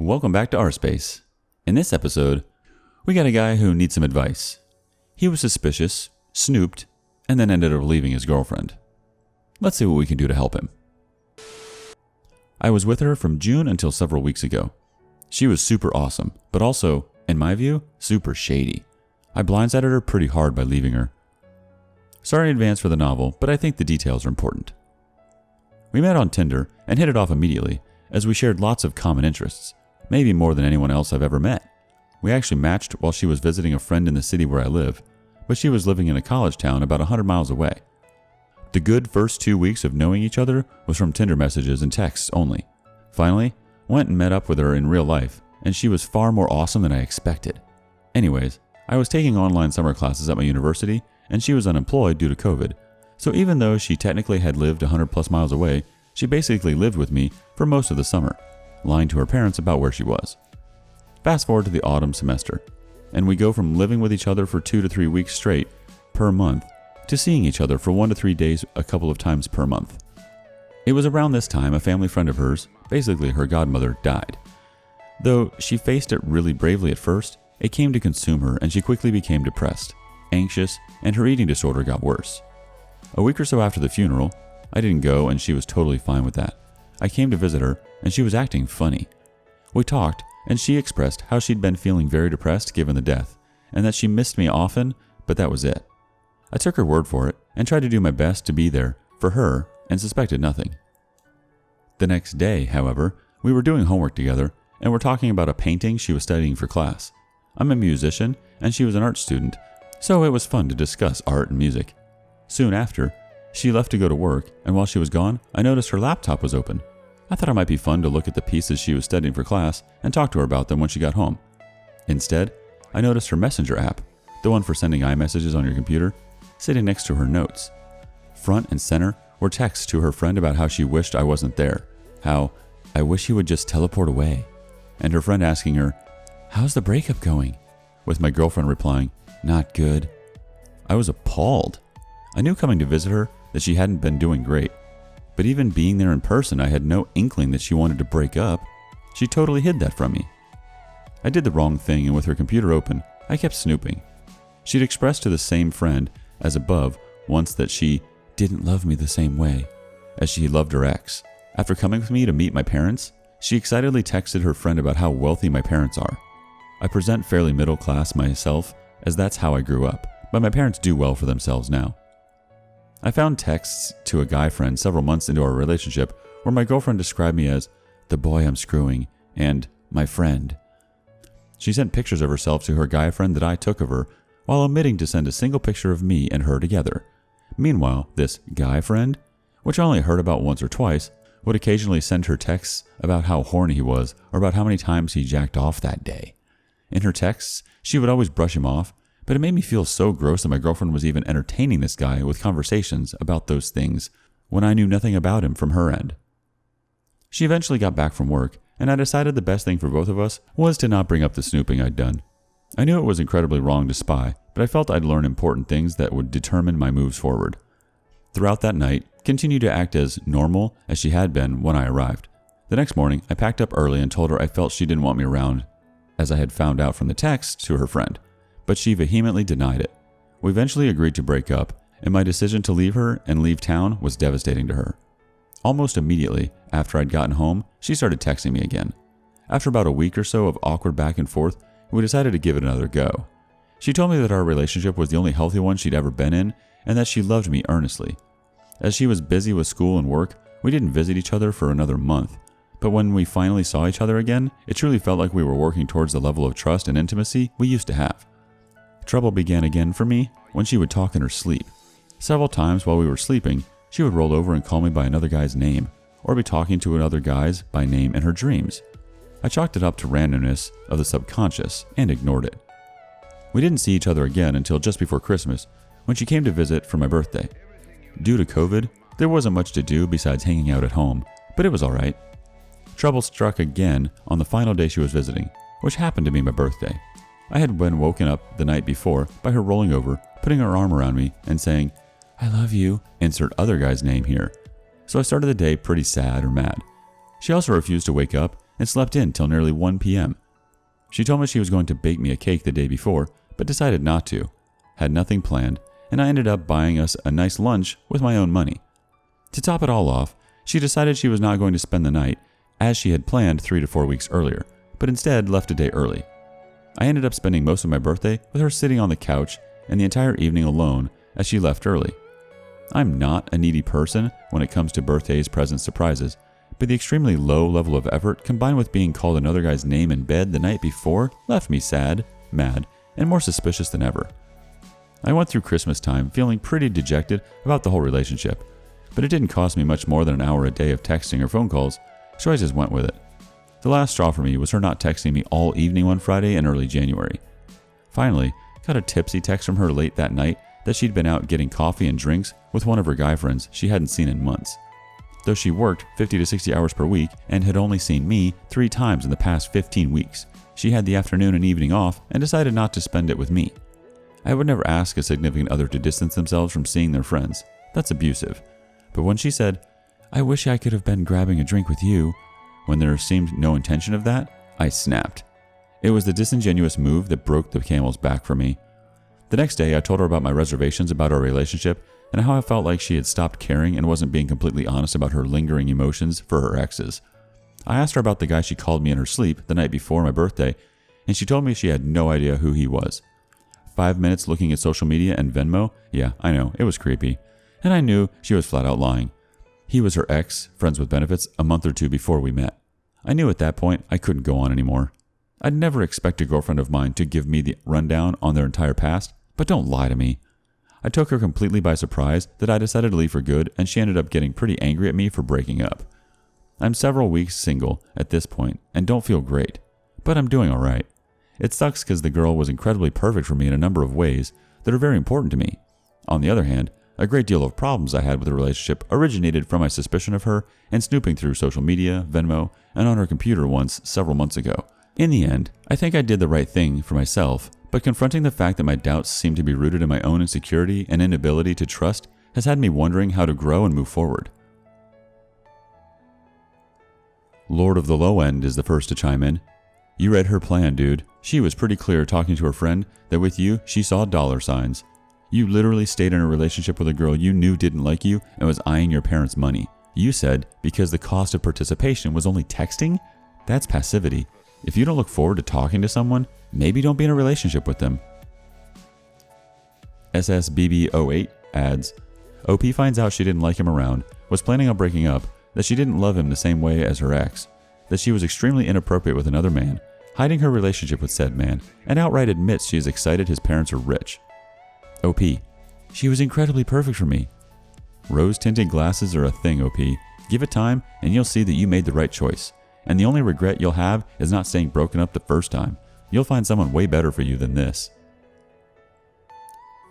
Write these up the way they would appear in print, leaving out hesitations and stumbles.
Welcome back to rSpace. In this episode, we got a guy who needs some advice. He was suspicious, snooped, and then ended up leaving his girlfriend. Let's see what we can do to help him. I was with her from June until several weeks ago. She was super awesome, but also, in my view, super shady. I blindsided her pretty hard by leaving her. Sorry in advance for the novel, but I think the details are important. We met on Tinder and hit it off immediately, as we shared lots of common interests, maybe more than anyone else I've ever met. We actually matched while she was visiting a friend in the city where I live, but she was living in a college town about 100 miles away. The good first 2 weeks of knowing each other was from Tinder messages and texts only. Finally, went and met up with her in real life, and she was far more awesome than I expected. Anyways, I was taking online summer classes at my university, and she was unemployed due to COVID, so even though she technically had lived 100 plus miles away, she basically lived with me for most of the summer, lying to her parents about where she was. Fast forward to the autumn semester, and we go from living with each other for 2 to 3 weeks straight per month to seeing each other for 1 to 3 days a couple of times per month. It was around this time a family friend of hers, basically her godmother, died. Though she faced it really bravely at first, it came to consume her and she quickly became depressed, anxious, and her eating disorder got worse. A week or so after the funeral, I didn't go and she was totally fine with that. I came to visit her and she was acting funny. We talked and she expressed how she'd been feeling very depressed given the death and that she missed me often, but that was it. I took her word for it and tried to do my best to be there for her and suspected nothing. The next day, however, we were doing homework together and were talking about a painting she was studying for class. I'm a musician and she was an art student, so it was fun to discuss art and music. Soon after, she left to go to work, and while she was gone, I noticed her laptop was open. I thought it might be fun to look at the pieces she was studying for class and talk to her about them when she got home. Instead, I noticed her Messenger app, the one for sending iMessages on your computer, sitting next to her notes. Front and center were texts to her friend about how she wished I wasn't there, how I wish he would just teleport away, and her friend asking her, "How's the breakup going?" with my girlfriend replying, "Not good." I was appalled. I knew coming to visit her that she hadn't been doing great, but even being there in person, I had no inkling that she wanted to break up. She totally hid that from me. I did the wrong thing, and with her computer open, I kept snooping. She'd expressed to the same friend as above once that she didn't love me the same way as she loved her ex. After coming with me to meet my parents, she excitedly texted her friend about how wealthy my parents are. I present fairly middle class myself, as that's how I grew up, but my parents do well for themselves now. I found texts to a guy friend several months into our relationship where my girlfriend described me as the boy I'm screwing and my friend. She sent pictures of herself to her guy friend that I took of her while omitting to send a single picture of me and her together. Meanwhile, this guy friend, which I only heard about once or twice, would occasionally send her texts about how horny he was or about how many times he jacked off that day. In her texts, she would always brush him off, but it made me feel so gross that my girlfriend was even entertaining this guy with conversations about those things when I knew nothing about him from her end. She eventually got back from work, and I decided the best thing for both of us was to not bring up the snooping I'd done. I knew it was incredibly wrong to spy, but I felt I'd learn important things that would determine my moves forward. Throughout that night, continued to act as normal as she had been when I arrived. The next morning, I packed up early and told her I felt she didn't want me around, as I had found out from the text to her friend, but she vehemently denied it. We eventually agreed to break up, and my decision to leave her and leave town was devastating to her. Almost immediately after I'd gotten home, she started texting me again. After about a week or so of awkward back and forth, we decided to give it another go. She told me that our relationship was the only healthy one she'd ever been in, and that she loved me earnestly. As she was busy with school and work, we didn't visit each other for another month, but when we finally saw each other again, it truly felt like we were working towards the level of trust and intimacy we used to have. Trouble began again for me when she would talk in her sleep. Several times while we were sleeping, she would roll over and call me by another guy's name, or be talking to another guy's by name in her dreams. I chalked it up to randomness of the subconscious and ignored it. We didn't see each other again until just before Christmas, when she came to visit for my birthday. Due to COVID, there wasn't much to do besides hanging out at home, but it was alright. Trouble struck again on the final day she was visiting, which happened to be my birthday. I had been woken up the night before by her rolling over, putting her arm around me, and saying, "I love you, insert other guy's name here." So I started the day pretty sad or mad. She also refused to wake up and slept in till nearly 1 p.m. She told me she was going to bake me a cake the day before, but decided not to. Had nothing planned, and I ended up buying us a nice lunch with my own money. To top it all off, she decided she was not going to spend the night, as she had planned 3 to 4 weeks earlier, but instead left a day early. I ended up spending most of my birthday with her sitting on the couch and the entire evening alone as she left early. I'm not a needy person when it comes to birthdays, presents, surprises, but the extremely low level of effort combined with being called another guy's name in bed the night before left me sad, mad, and more suspicious than ever. I went through Christmas time feeling pretty dejected about the whole relationship, but it didn't cost me much more than an hour a day of texting or phone calls, so I just went with it. The last straw for me was her not texting me all evening one Friday in early January. Finally, got a tipsy text from her late that night that she'd been out getting coffee and drinks with one of her guy friends she hadn't seen in months. Though she worked 50 to 60 hours per week and had only seen me 3 times in the past 15 weeks, she had the afternoon and evening off and decided not to spend it with me. I would never ask a significant other to distance themselves from seeing their friends. That's abusive. But when she said, "I wish I could have been grabbing a drink with you," when there seemed no intention of that, I snapped. It was the disingenuous move that broke the camel's back for me. The next day, I told her about my reservations about our relationship and how I felt like she had stopped caring and wasn't being completely honest about her lingering emotions for her exes. I asked her about the guy she called me in her sleep the night before my birthday, and she told me she had no idea who he was. 5 minutes looking at social media and Venmo, yeah, I know, it was creepy. And I knew she was flat out lying. He was her ex, friends with benefits, a month or 2 before we met. I knew at that point I couldn't go on anymore. I'd never expect a girlfriend of mine to give me the rundown on their entire past, but don't lie to me. I took her completely by surprise that I decided to leave for good, and she ended up getting pretty angry at me for breaking up. I'm several weeks single at this point and don't feel great, but I'm doing alright. It sucks because the girl was incredibly perfect for me in a number of ways that are very important to me. On the other hand, a great deal of problems I had with the relationship originated from my suspicion of her and snooping through social media, Venmo, and on her computer once several months ago. In the end, I think I did the right thing for myself, but confronting the fact that my doubts seem to be rooted in my own insecurity and inability to trust has had me wondering how to grow and move forward. Lord of the Low End is the first to chime in. You read her plan, dude. She was pretty clear talking to her friend that with you, she saw dollar signs. You literally stayed in a relationship with a girl you knew didn't like you and was eyeing your parents' money. You said because the cost of participation was only texting? That's passivity. If you don't look forward to talking to someone, maybe don't be in a relationship with them. SSBB08 adds, OP finds out she didn't like him around, was planning on breaking up, that she didn't love him the same way as her ex, that she was extremely inappropriate with another man, hiding her relationship with said man, and outright admits she is excited his parents are rich. OP, she was incredibly perfect for me. Rose-tinted glasses are a thing, OP. Give it time, and you'll see that you made the right choice. And the only regret you'll have is not staying broken up the first time. You'll find someone way better for you than this.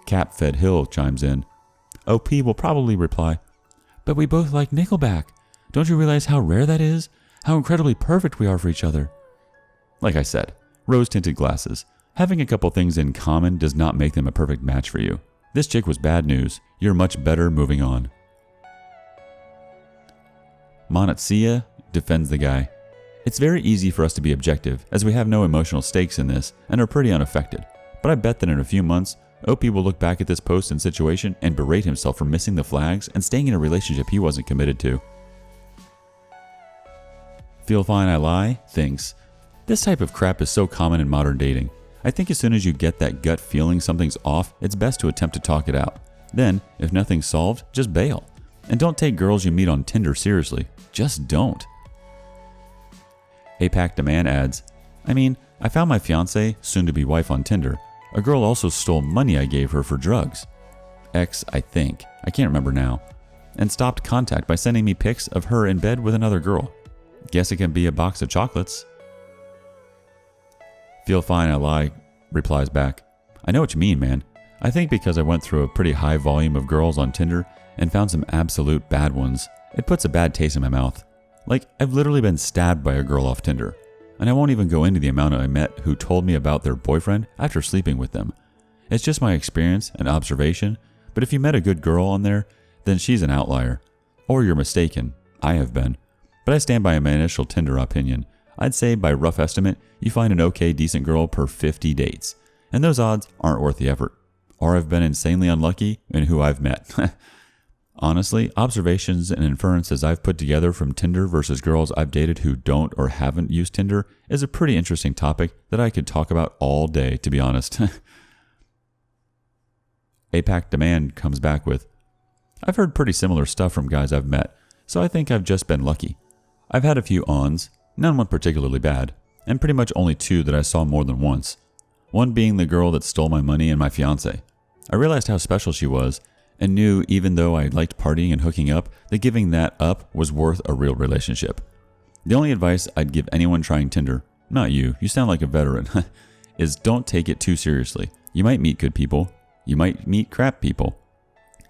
Cap-Fed Hill chimes in. OP will probably reply, but we both like Nickelback. Don't you realize how rare that is? How incredibly perfect we are for each other. Like I said, rose-tinted glasses. Having a couple things in common does not make them a perfect match for you. This chick was bad news. You're much better moving on. Monatsia defends the guy. It's very easy for us to be objective, as we have no emotional stakes in this and are pretty unaffected. But I bet that in a few months, OP will look back at this post and situation and berate himself for missing the flags and staying in a relationship he wasn't committed to. Feel Fine I Lie thinks, this type of crap is so common in modern dating. I think as soon as you get that gut feeling something's off, it's best to attempt to talk it out. Then, if nothing's solved, just bail. And don't take girls you meet on Tinder seriously. Just don't. APAC Demand adds, I found my fiancé, soon-to-be wife on Tinder. A girl also stole money I gave her for drugs. Ex, I think. I can't remember now. And stopped contact by sending me pics of her in bed with another girl. Guess it can be a box of chocolates. Feel Fine I Lie replies back, I know what you mean, man. I think because I went through a pretty high volume of girls on Tinder and found some absolute bad ones, it puts a bad taste in my mouth. Like, I've literally been stabbed by a girl off Tinder. And I won't even go into the amount I met who told me about their boyfriend after sleeping with them. It's just my experience and observation, but if you met a good girl on there, then she's an outlier. Or you're mistaken. I have been. But I stand by my initial Tinder opinion. I'd say by rough estimate, you find an okay decent girl per 50 dates. And those odds aren't worth the effort. Or I've been insanely unlucky in who I've met. Honestly, observations and inferences I've put together from Tinder versus girls I've dated who don't or haven't used Tinder is a pretty interesting topic that I could talk about all day, to be honest. APAC Demand comes back with, I've heard pretty similar stuff from guys I've met, so I think I've just been lucky. I've had a few ons, none went particularly bad, and pretty much only 2 that I saw more than once. One being the girl that stole my money and my fiance. I realized how special she was, and knew even though I liked partying and hooking up, that giving that up was worth a real relationship. The only advice I'd give anyone trying Tinder, not you sound like a veteran, is don't take it too seriously. You might meet good people, you might meet crap people.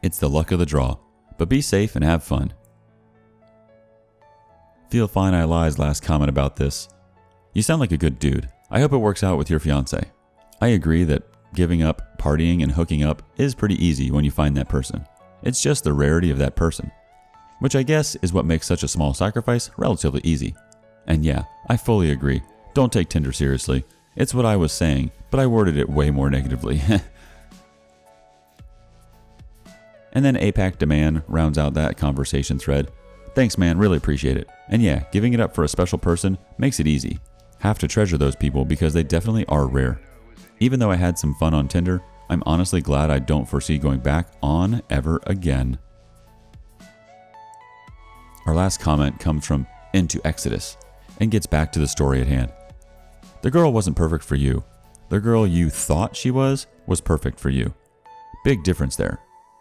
It's the luck of the draw, but be safe and have fun. Feel Fine I Lie's last comment about this. You sound like a good dude. I hope it works out with your fiance. I agree that giving up, partying, and hooking up is pretty easy when you find that person. It's just the rarity of that person, which I guess is what makes such a small sacrifice relatively easy. And yeah, I fully agree. Don't take Tinder seriously. It's what I was saying, but I worded it way more negatively. And then APAC Demand rounds out that conversation thread. Thanks man, really appreciate it. And yeah, giving it up for a special person makes it easy. Have to treasure those people because they definitely are rare. Even though I had some fun on Tinder, I'm honestly glad I don't foresee going back on ever again. Our last comment comes from Into Exodus and gets back to the story at hand. The girl wasn't perfect for you. The girl you thought she was perfect for you. Big difference there.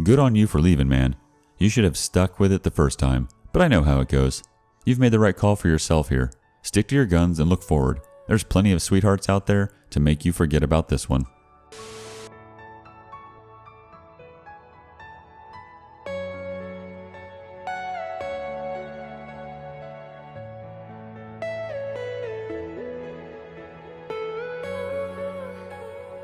Good on you for leaving, man. You should have stuck with it the first time, but I know how it goes. You've made the right call for yourself here. Stick to your guns and look forward. There's plenty of sweethearts out there to make you forget about this one.